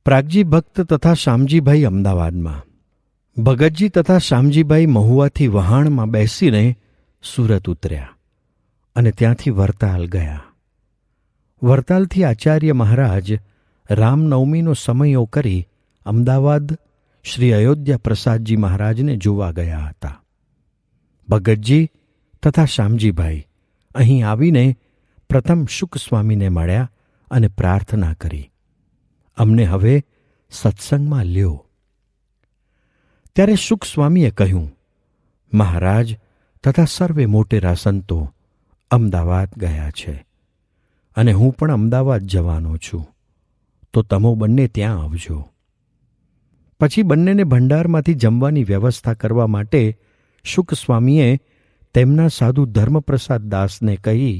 પ્રાગજી ભક્ત તથા શામજીભાઈ અમદાવાદમાં. ભગતજી તથા શામજીભાઈ મહુવાથી વહાણમાં બેસીને સુરત ઉતર્યા અને ત્યાંથી વરતાલ ગયા. વરતાલથી આચાર્ય મહારાજ રામનવમીનો સમયો કરી અમદાવાદ શ્રી અયોધ્યા પ્રસાદજી મહારાજને જોવા ગયા હતા. ભગતજી તથા શામજીભાઈ અહીં આવીને પ્રથમ શુક સ્વામીને મળ્યા અને પ્રાર્થના કરી, અમને હવે સત્સંગમાં લ્યો. ત્યારે શુક સ્વામીએ કહ્યું, મહારાજ તથા સર્વે મોટેરા સંતો અમદાવાદ ગયા છે અને હું પણ અમદાવાદ જવાનો છું, તો તમો બંને ત્યાં આવજો. પછી બંનેને ભંડારમાંથી જમવાની વ્યવસ્થા કરવા માટે શુક સ્વામીએ તેમના સાધુ ધર્મપ્રસાદ દાસને કહી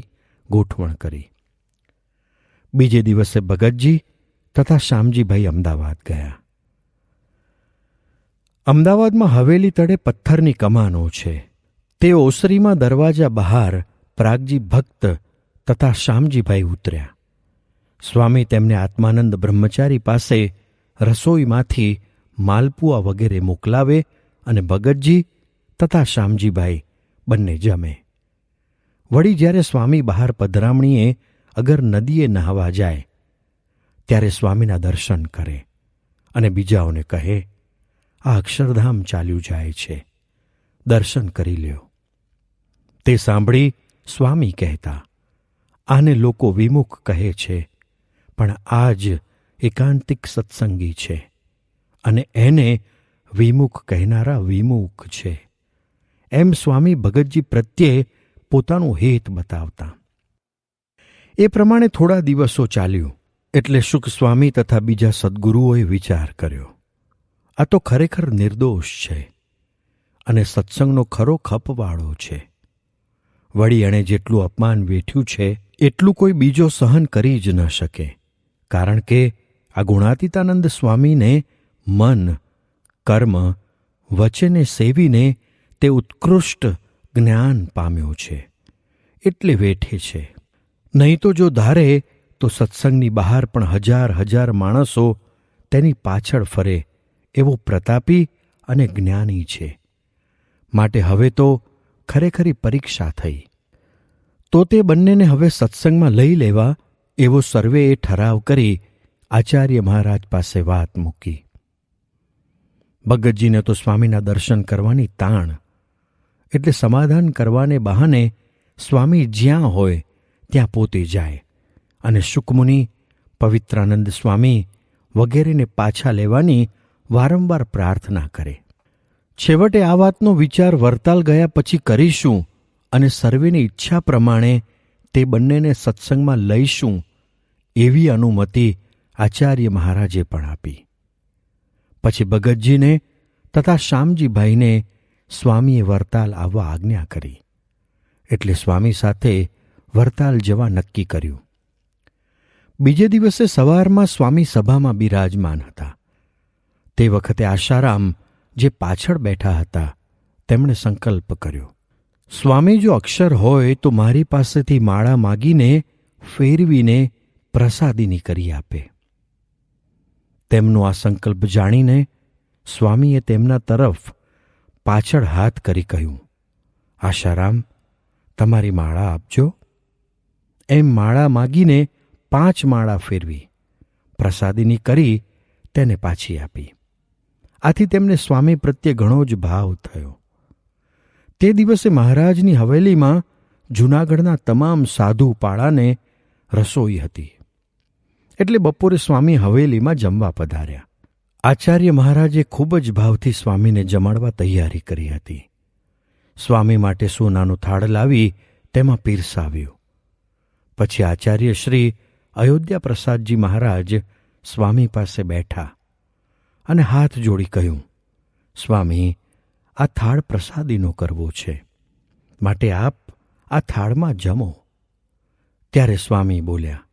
ગોઠવણ કરી. બીજે દિવસે ભગતજી તથા શામજીભાઈ અમદાવાદ ગયા. અમદાવાદમાં હવેલી તળે પથ્થરની કમાનો છે. તે ઓસરીમાં દરવાજા બહાર પ્રાગજી ભક્ત તથા શામજીભાઈ ઉતર્યા. સ્વામી તેમને આત્માનંદ બ્રહ્મચારી પાસે રસોઈમાંથી માલપુઆ વગેરે મોકલાવે અને ભગતજી તથા શામજીભાઈ બંને જમે. વળી જ્યારે સ્વામી બહાર પધરામણીએ અગર નદીએ નહાવા જાય ત્યારે સ્વામીના દર્શન કરે અને બીજાઓને કહે, આ અક્ષરધામ ચાલ્યું જાય છે, દર્શન કરી લ્યો. તે સાંભળી સ્વામી કહેતા, આને લોકો વિમુખ કહે છે, પણ આ જ એકાંતિક સત્સંગી છે અને એને વિમુખ કહેનારા વિમુખ છે. એમ સ્વામી ભગતજી પ્રત્યે પોતાનું હેત બતાવતા. એ પ્રમાણે થોડા દિવસો ચાલ્યું એટલે શુક સ્વામી તથા બીજા સદ્ગુરુઓએ વિચાર કર્યો, આ તો ખરેખર નિર્દોષ છે અને સત્સંગનો ખરો ખપવાળો છે. વળી એણે જેટલું અપમાન વેઠ્યું છે એટલું કોઈ બીજો સહન કરી જ ન શકે, કારણ કે આ ગુણાતીતાનંદ સ્વામીને મન, કર્મ, વચને સેવીને તે ઉત્કૃષ્ટ જ્ઞાન પામ્યો છે એટલે વેઠે છે. નહીં તો જો ધારે તો સત્સંગની બહાર પણ હજાર હજાર માણસો તેની પાછળ ફરે એવો પ્રતાપી અને જ્ઞાની છે. માટે હવે તો ખરેખરી પરીક્ષા થઈ. તો તે બંનેને હવે સત્સંગમાં લઈ લેવા એવો સર્વેએ ઠરાવ કરી આચાર્ય મહારાજ પાસે વાત મૂકી. ભગતજીને તો સ્વામીના દર્શન કરવાની તાણ એટલે સમાધાન કરવાને બહાને સ્વામી જ્યાં હોય ત્યાં પોતે જાય અને શુકમુનિ, પવિત્રાનંદ સ્વામી વગેરેને પાછા લેવાની વારંવાર પ્રાર્થના કરે. છેવટે આ વાતનો વિચાર વરતાલ ગયા પછી કરીશું અને સર્વેની ઈચ્છા પ્રમાણે તે બંનેને સત્સંગમાં લઈશું એવી અનુમતિ આચાર્ય મહારાજે પણ આપી. પછી ભગતજીને તથા શામજીભાઈને સ્વામીએ વરતાલ આવવા આજ્ઞા કરી એટલે સ્વામી સાથે વરતાલ જવા નક્કી કર્યું. બીજે દિવસે સવારમાં સ્વામી સભામાં બિરાજમાન હતા. તે વખતે આશારામ જે પાછળ બેઠા હતા તેમણે સંકલ્પ કર્યો, સ્વામી જો અક્ષર હોય તો મારી પાસેથી માળા માગીને ફેરવીને પ્રસાદીની કરી આપે. તેમનો આ સંકલ્પ જાણીને સ્વામીએ તેમના તરફ પાછળ હાથ કરી કહ્યું, આશારામ, તમારી માળા આપજો. એમ માળા માગીને 5 માળા ફેરવી પ્રસાદીની કરી તેને પાછી આપી. આથી તેમને સ્વામી પ્રત્યે ઘણો જ ભાવ થયો. તે દિવસે મહારાજની હવેલીમાં જૂનાગઢના તમામ સાધુ પાળાને રસોઈ હતી એટલે બપોરે સ્વામી હવેલીમાં જમવા પધાર્યા. આચાર્ય મહારાજે ખૂબ જ ભાવથી સ્વામીને જમાડવા તૈયારી કરી હતી. સ્વામી માટે સોનાનો થાળ લાવી તેમાં પીરસાવ્યું. પછી આચાર્ય શ્રી અયોધ્યા પ્રસાદજી મહારાજ સ્વામી પાસે બેઠા અને હાથ જોડી કહ્યું, સ્વામી, આ થાળ પ્રસાદીનો કરવો છે, માટે આપ આ થાળમાં જમો. ત્યારે સ્વામી બોલ્યા,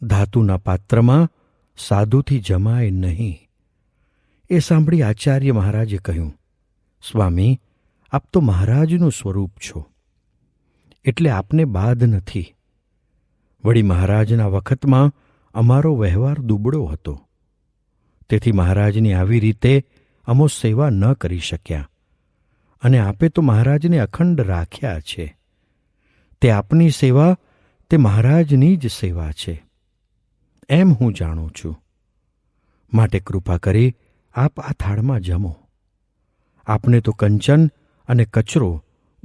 ધાતુના પાત્રમાં સાધુથી જમાય નહીં. એ સાંભળી આચાર્ય મહારાજે કહ્યું, સ્વામી, આપ તો મહારાજનું સ્વરૂપ છો એટલે આપને બાધ નથી. વળી મહારાજના વખતમાં અમારો વ્યવહાર દુબળો હતો. તેથી મહારાજની આવી રીતે અમો સેવા ન કરી શક્યા, અને આપે તો મહારાજને અખંડ રાખ્યા છે. તે આપની સેવા તે મહારાજની જ સેવા છે, એમ હું જાણું છું. માટે કૃપા કરી આપ આ થાળમાં જમો. આપને તો કંચન અને કચરો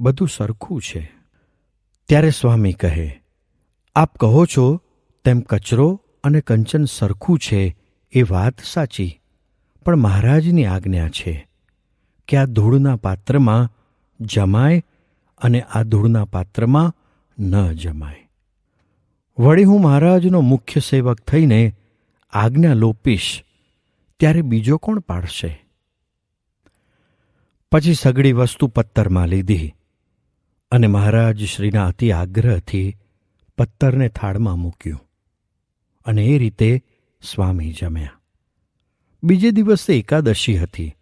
બધું સરખું છે. ત્યારે સ્વામી કહે, આપ કહો છો તેમ કચરો અને કંચન સરખું છે એ વાત સાચી, પણ મહારાજની આજ્ઞા છે કે આ ધૂળના પાત્રમાં જમાય અને આ ધૂળના પાત્રમાં ન જમાય. વળી હું મહારાજનો મુખ્ય સેવક થઈને આજ્ઞા લોપીશ ત્યારે બીજો કોણ પાડશે? પછી સઘળી વસ્તુ પત્તરમાં લીધી અને મહારાજ શ્રીના અતિ આગ્રહથી પત્તરને થાળમાં મૂક્યું, અને એ રીતે સ્વામી જમ્યા. બીજે દિવસે એકાદશી હતી,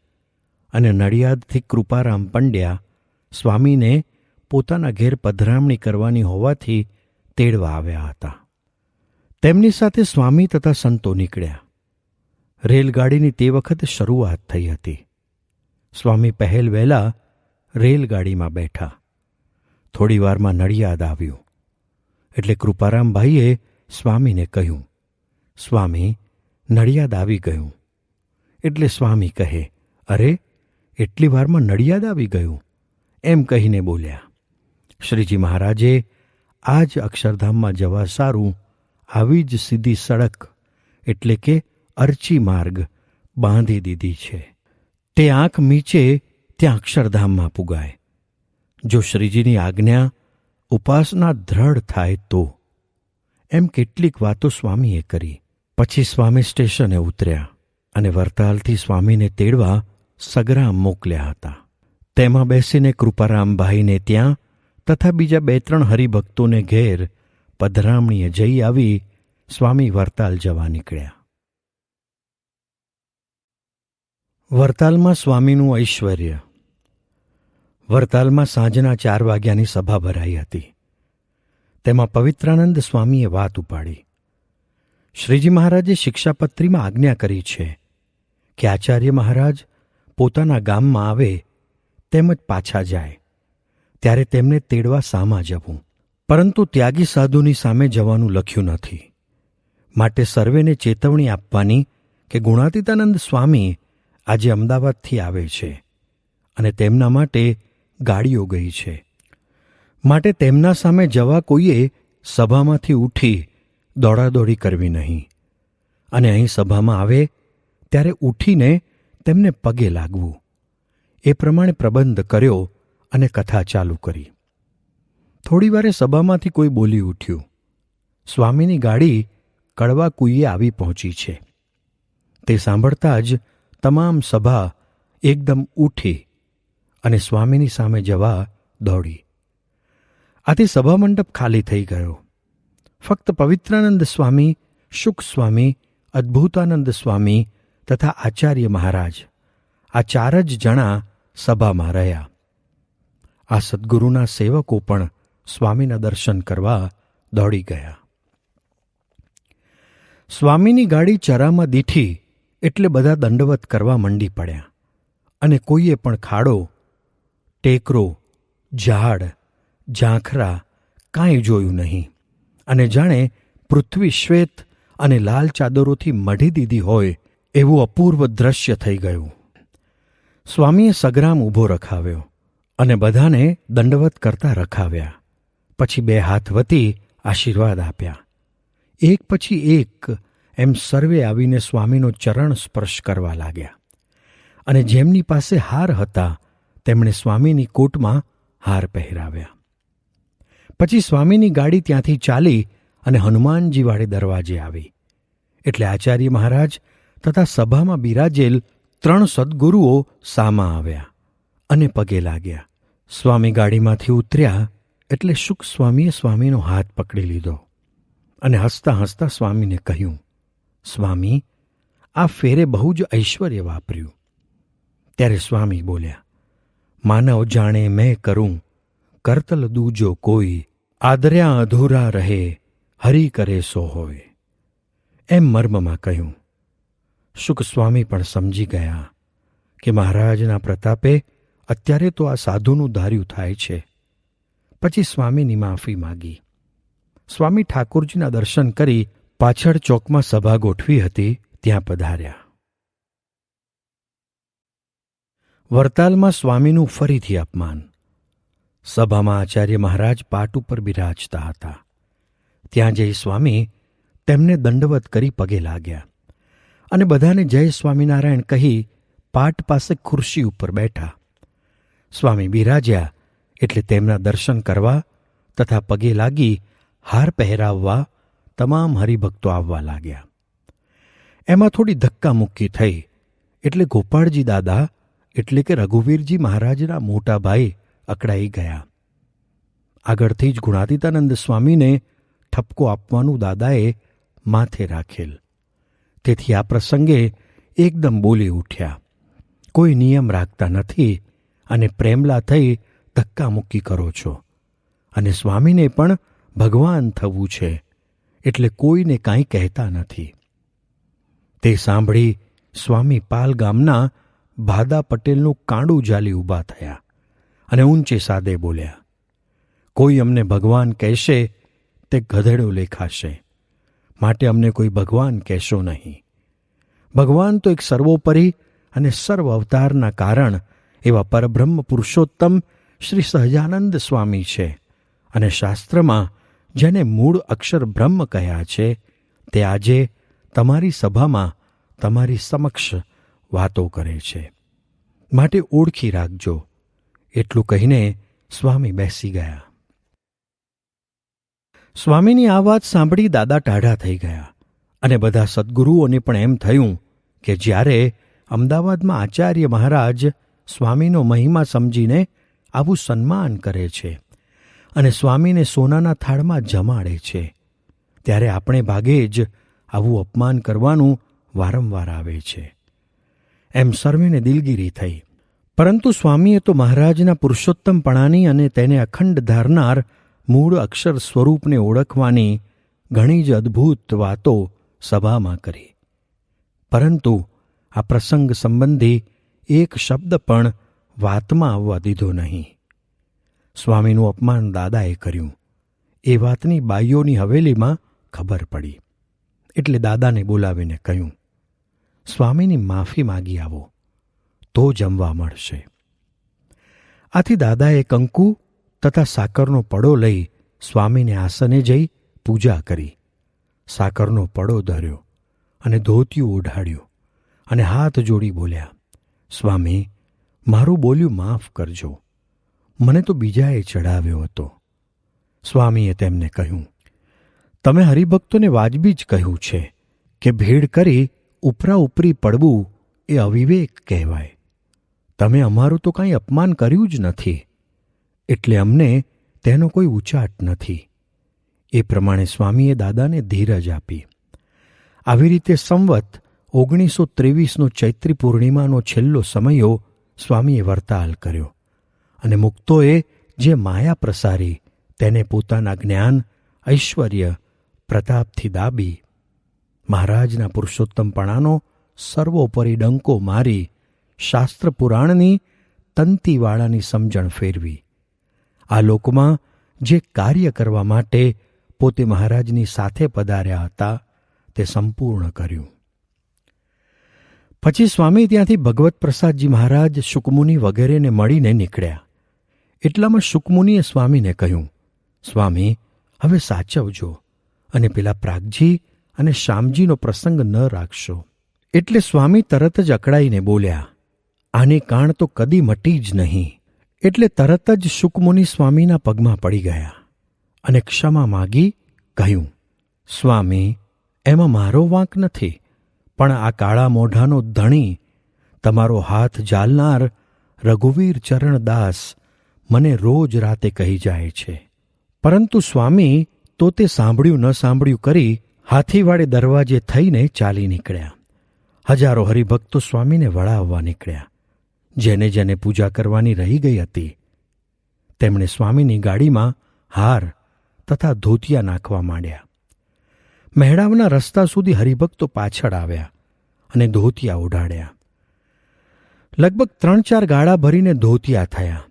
અને નડિયાદથી કૃપારામ પંડ્યા સ્વામીને પોતાના ઘેર પધરામણી કરવાની હોવાથી તેડવા આવ્યા હતા. તેમની સાથે સ્વામી તથા સંતો નીકળ્યા. રેલગાડીની તે વખતે શરૂઆત થઈ હતી. સ્વામી પહેલ વહેલા રેલગાડીમાં બેઠા. થોડી વારમાં નડિયાદ આવ્યું એટલે કૃપારામભાઈએ સ્વામીને કહ્યું, સ્વામી, નડિયાદ આવી ગયું. એટલે સ્વામી કહે, અરે, એટલી વારમાં નડિયાદ આવી ગયું? એમ કહીને બોલ્યા, શ્રીજી મહારાજે આ જ અક્ષરધામમાં જવા સારું આવી જ સીધી સડક એટલે કે અરચી માર્ગ બાંધી દીધી છે. તે આંખ મીચે ત્યાં અક્ષરધામમાં પુગાય. જો શ્રીજીની આજ્ઞા ઉપાસના દ્રઢ થાય તો. એમ કેટલીક વાતો સ્વામીએ કરી. પછી સ્વામી સ્ટેશને ઉતર્યા અને વરતાલથી સ્વામીને તેડવા સગરામ મોકલ્યા હતા. તેમાં બેસીને કૃપારામભાઈને ત્યાં તથા બીજા 2-3 હરિભક્તોને ઘેર પધરામણીએ જઈ આવી સ્વામી વરતાલ જવા નીકળ્યા. વરતાલમાં સ્વામીનું ઐશ્વર્ય. વરતાલમાં સાંજના 4 વાગ્યાની સભા ભરાઈ હતી. તેમાં પવિત્રાનંદ સ્વામીએ વાત ઉપાડી. શ્રીજી મહારાજે શિક્ષાપત્રીમાં આજ્ઞા કરી છે કે આચાર્ય મહારાજ પોતાના ગામમાં આવે તેમજ પાછા જાય ત્યારે તેમને તેડવા સામા જવું, પરંતુ ત્યાગી સાધુની સામે જવાનું લખ્યું નથી. માટે સર્વેને ચેતવણી આપવાની કે ગુણાતીતાનંદ સ્વામી આજે અમદાવાદથી આવે છે અને તેમના માટે ગાડીઓ ગઈ છે. માટે તેમના સામે જવા કોઈએ સભામાંથી ઉઠી દોડાદોડી કરવી નહીં, અને અહીં સભામાં આવે ત્યારે ઉઠીને તેમને પગે લાગવું. એ પ્રમાણે પ્રબંધ કર્યો અને કથા ચાલુ કરી. થોડીવારે સભામાંથી કોઈ બોલી ઉઠ્યું, સ્વામીની ગાડી કડવા કુઈએ આવી પહોંચી છે. તે સાંભળતા જ તમામ સભા એકદમ ઉઠી અને સ્વામીની સામે જવા દોડી. આથી સભામંડપ ખાલી થઈ ગયો. ફક્ત પવિત્રાનંદ સ્વામી, શુક સ્વામી, અદ્ભુતાનંદ સ્વામી તથા આચાર્ય મહારાજ, આ 4 જ જણા સભામાં રહ્યા. આ સદ્ગુરુના સેવકો પણ સ્વામીના દર્શન કરવા દોડી ગયા. સ્વામીની ગાડી ચરામાં દીઠી એટલે બધા દંડવત કરવા મંડી પડ્યા, અને કોઈએ પણ ખાડો, ટેકરો, ઝાડ, ઝાંખરા કાંઈ જોયું નહીં, અને જાણે પૃથ્વી શ્વેત અને લાલ ચાદરોથી મઢી દીધી હોય એવું અપૂર્વ દ્રશ્ય થઈ ગયું. સ્વામીએ સગ્રામ ઊભો રખાવ્યો અને બધાને દંડવત કરતા રખાવ્યા. પછી 2 હાથ વતી આશીર્વાદ આપ્યા. એક પછી એક એમ સર્વે આવીને સ્વામીનો ચરણ સ્પર્શ કરવા લાગ્યા, અને જેમની પાસે હાર હતા તેમણે સ્વામીની કોટમાં હાર પહેરાવ્યા. પછી સ્વામીની ગાડી ત્યાંથી ચાલી અને હનુમાનજીવાડે દરવાજે આવી. એટલે આચાર્ય મહારાજ તથા સભામાં બિરાજેલ 3 સદ્ગુરુઓ સામા આવ્યા અને પગે લાગ્યા. સ્વામી ગાડીમાંથી ઉતર્યા એટલે શુક સ્વામીએ સ્વામીનો હાથ પકડી લીધો અને હસતા હસતા સ્વામીને કહ્યું, સ્વામી, આ ફેરે બહુ જ ઐશ્વર્ય વાપર્યું. ત્યારે સ્વામી બોલ્યા, માનવ જાણે મેં કરું, કરતલ દૂજો કોઈ, આદર્યા અધૂરા રહે, હરિ કરે સો હોય. એમ મર્મમાં કહ્યું. શુક સ્વામી પણ સમજી ગયા કે મહારાજના પ્રતાપે અત્યારે તો આ સાધુનું ધાર્યું થાય છે. પછી સ્વામીની માફી માગી. સ્વામી ઠાકોરજીના દર્શન કરી પાછળ ચોકમાં સભા ગોઠવી હતી ત્યાં પધાર્યા. વરતાલમાં સ્વામીનું ફરીથી અપમાન. સભામાં આચાર્ય મહારાજ પાટ ઉપર બિરાજતા હતા. ત્યાં જઈ સ્વામી તેમને દંડવત કરી પગે લાગ્યા અને બધાને જય સ્વામિનારાયણ કહી પાટ પાસે ખુરશી ઉપર બેઠા. સ્વામી બિરાજ્યા એટલે તેમના દર્શન કરવા તથા પગે લાગી હાર પહેરાવવા તમામ હરિભક્તો આવવા લાગ્યા. એમાં થોડી ધક્કામુક્કી થઈ એટલે ગોપાળજી દાદા એટલે કે રઘુવીરજી મહારાજના મોટા ભાઈ અકળાઈ ગયા. આગળથી જ ગુણાતીતાનંદ સ્વામીને ઠપકો આપવાનું દાદાએ માથે રાખેલ. તેથી આ પ્રસંગે એકદમ બોલી ઉઠ્યા. કોઈ નિયમ રાખતા નથી અને પ્રેમલા થઈ ધક્કામુક્કી કરો છો અને સ્વામીને પણ ભગવાન થવું છે એટલે કોઈને કાંઈ કહેતા નથી. તે સાંભળી સ્વામી પાલ ગામના ભાદા પટેલનું કાંડું ઝાલી ઊભા થયા અને ઊંચે સાદે બોલ્યા, કોઈ અમને ભગવાન કહેશે તે ગધેડો લેખાશે, માટે અમને કોઈ ભગવાન કહેશો નહીં. ભગવાન તો એક સર્વોપરી અને સર્વ અવતારના કારણ એવા પરબ્રહ્મ પુરુષોત્તમ શ્રી સહજાનંદ સ્વામી છે અને શાસ્ત્રમાં જેને મૂળ અક્ષર બ્રહ્મ કહ્યા છે તે આજે તમારી સભામાં તમારી સમક્ષ વાતો કરે છે, માટે ઓળખી રાખજો. એટલું કહીને સ્વામી બેસી ગયા. સ્વામીની આ વાત સાંભળી દાદા ટાઢા થઈ ગયા અને બધા સદ્ગુરુઓને પણ એમ થયું કે જ્યારે અમદાવાદમાં આચાર્ય મહારાજ સ્વામીનો મહિમા સમજીને આવું સન્માન કરે છે અને સ્વામીને સોનાના થાળમાં જમાડે છે, ત્યારે આપણે ભાગે જ આવું અપમાન કરવાનું વારંવાર આવે છે. એમ સર્વેને દિલગીરી થઈ. પરંતુ સ્વામીએ તો મહારાજના પુરુષોત્તમપણાની અને તેને અખંડ ધારનાર મૂળ અક્ષર સ્વરૂપને ઓળખવાની ઘણી જ અદ્ભુત વાતો સભામાં કરી. પરંતુ આ પ્રસંગ સંબંધી એક શબ્દ પણ વાતમાં આવવા દીધો નહીં. સ્વામીનું અપમાન દાદાએ કર્યું એ વાતની બાઈઓની હવેલીમાં ખબર પડી એટલે દાદાને બોલાવીને કહ્યું, સ્વામીની માફી માગી આવો તો જમવા મળશે. આથી દાદાએ કંકુ તથા સાકરનો પડો લઈ સ્વામીને આસને જઈ પૂજા કરી. સાકરનો પડો ધર્યો અને ધોતિયું ઓઢાડ્યું અને હાથ જોડી બોલ્યા, સ્વામી, મારું બોલ્યું માફ કરજો, મને તો બીજાએ ચડાવ્યો હતો. સ્વામીએ તેમને કહ્યું, તમે હરિભક્તોને વાજબી જ કહ્યું છે કે ભેળ કરી ઉપરા ઉપરી પડવું એ અવિવેક કહેવાય. તમે અમારું તો કાંઈ અપમાન કર્યું જ નથી એટલે અમને તેનો કોઈ ઉચાટ નથી. એ પ્રમાણે સ્વામીએ દાદાને ધીરજ આપી. આવી રીતે સંવત 1923નો ચૈત્રી પૂર્ણિમાનો છેલ્લો સમયો સ્વામીએ વરતાલ કર્યો અને મુક્તોએ જે માયા પ્રસારી તેને પોતાના જ્ઞાન, ઐશ્વર્ય, પ્રતાપથી દાબી મહારાજના પુરુષોત્તમપણાનો સર્વોપરી ડંકો મારી શાસ્ત્ર પુરાણની તંતીવાળાની સમજણ ફેરવી. આ લોકમાં જે કાર્ય કરવા માટે પોતે મહારાજની સાથે પધાર્યા હતા તે સંપૂર્ણ કર્યું. પછી સ્વામી ત્યાંથી ભગવત પ્રસાદજી મહારાજ, શુકમુનિ વગેરેને મળીને નીકળ્યા. એટલામાં શુકમુનિએ સ્વામીને કહ્યું, સ્વામી, હવે સાચવજો અને પેલા પ્રાગજી અને શ્યામજીનો પ્રસંગ ન રાખશો. એટલે સ્વામી તરત જ અકળાઈને બોલ્યા, આની કાણ તો કદી મટી જ નહીં. એટલે તરત જ શુકમુનિ સ્વામીના પગમાં પડી ગયા અને ક્ષમા માગી કહ્યું, સ્વામી, એમાં મારો વાંક નથી, પણ આ કાળા મોઢાનો ધણી તમારો હાથ ઝાલનાર રઘુવીર ચરણદાસ મને રોજ રાતે કહી જાય છે. પરંતુ સ્વામી તો તે સાંભળ્યું ન સાંભળ્યું કરી હાથીવાડે દરવાજે થઈને ચાલી નીકળ્યા. હજારો હરિભક્તો સ્વામીને વળાવવા નીકળ્યા. જેને જેને પૂજા કરવાની રહી ગઈ હતી તેમણે સ્વામીની ગાડીમાં હાર તથા ધોતિયા નાખવા માંડ્યા. મહેડાવના રસ્તા સુધી હરિભક્તો પાછળ આવ્યા અને ધોતિયા ઓઢાડ્યા. લગભગ 3-4 ગાડા ભરીને ધોતિયા થયા.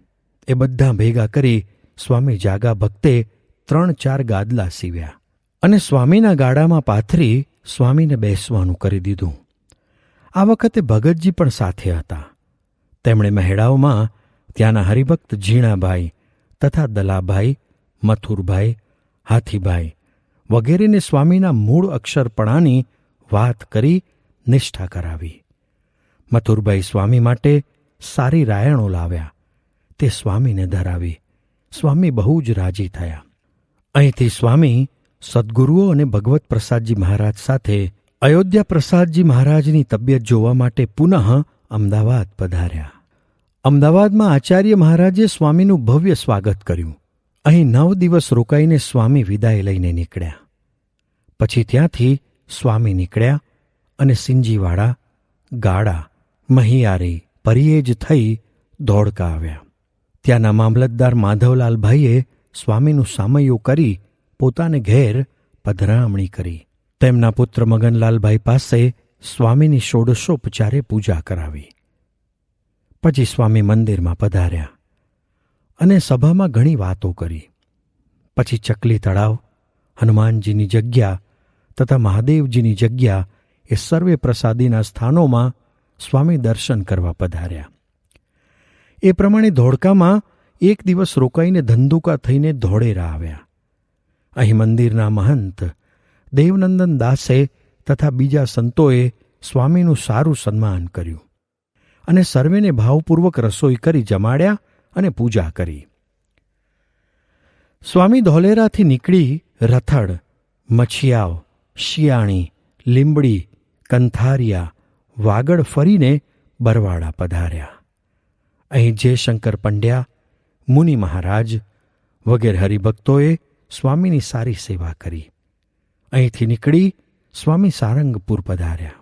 એ બધા ભેગા કરી સ્વામી જાગા ભક્તે 3-4 ગાદલા સીવ્યા અને સ્વામીના ગાડામાં પાથરી સ્વામીને બેસવાનું કરી દીધું. આ વખતે ભગતજી પણ સાથે હતા. તેમણે મહેડાઓમાં ત્યાંના હરિભક્ત ઝીણાભાઈ તથા દલાભાઈ, મથુરભાઈ, હાથીભાઈ વગેરેને સ્વામીના મૂળ અક્ષરપણાની વાત કરી નિષ્ઠા કરાવી. મથુરભાઈ સ્વામી માટે સારી રાયણો લાવ્યા. તે સ્વામીને ધરાવી. સ્વામી બહુ જ રાજી થયા. અહીંથી સ્વામી સદ્ગુરુઓ અને ભગવત પ્રસાદજી મહારાજ સાથે અયોધ્યા પ્રસાદજી મહારાજની તબિયત જોવા માટે પુનઃ અમદાવાદ પધાર્યા. અમદાવાદમાં આચાર્ય મહારાજે સ્વામીનું ભવ્ય સ્વાગત કર્યું. અહીં 9 દિવસ રોકાઈને સ્વામી વિદાય લઈને નીકળ્યા. પછી ત્યાંથી સ્વામી નીકળ્યા અને સિંજીવાડા, ગાડા, મહિયારી, પરિયેજ થઈ ધોળકા આવ્યા. ત્યાંના મામલતદાર માધવલાલભાઈએ સ્વામીનું સામૈયું કરી પોતાને ઘેર પધરામણી કરી. તેમના પુત્ર મગનલાલભાઈ પાસે સ્વામીની ષોડશોપચારે પૂજા કરાવી. પછી સ્વામી મંદિરમાં પધાર્યા અને સભામાં ઘણી વાતો કરી. પછી ચકલી તળાવ, હનુમાનજીની જગ્યા તથા મહાદેવજીની જગ્યા એ સર્વે પ્રસાદીના સ્થાનોમાં સ્વામી દર્શન કરવા પધાર્યા. એ પ્રમાણે ધોળકામાં 1 દિવસ રોકાઈને ધંધુકા થઈને ધોળેરા આવ્યા. અહીં મંદિરના મહંત દેવનંદન દાસે તથા બીજા સંતોએ સ્વામીનું સારું સન્માન કર્યું અને સર્વેને ભાવપૂર્વક રસોઈ કરી જમાડ્યા અને પૂજા કરી. સ્વામી ધોલેરાથી નીકળી રથડ, મછિયાવ, શિયાણી, લીંબડી, કંથારિયા, વાગડ ફરીને બરવાડા પધાર્યા. અહીં જયશંકર પંડ્યા, મુનિ મહારાજ વગેરે હરિભક્તોએ સ્વામીની સારી સેવા કરી. અહીંથી નીકળી સ્વામી સારંગપુર પધાર્યા.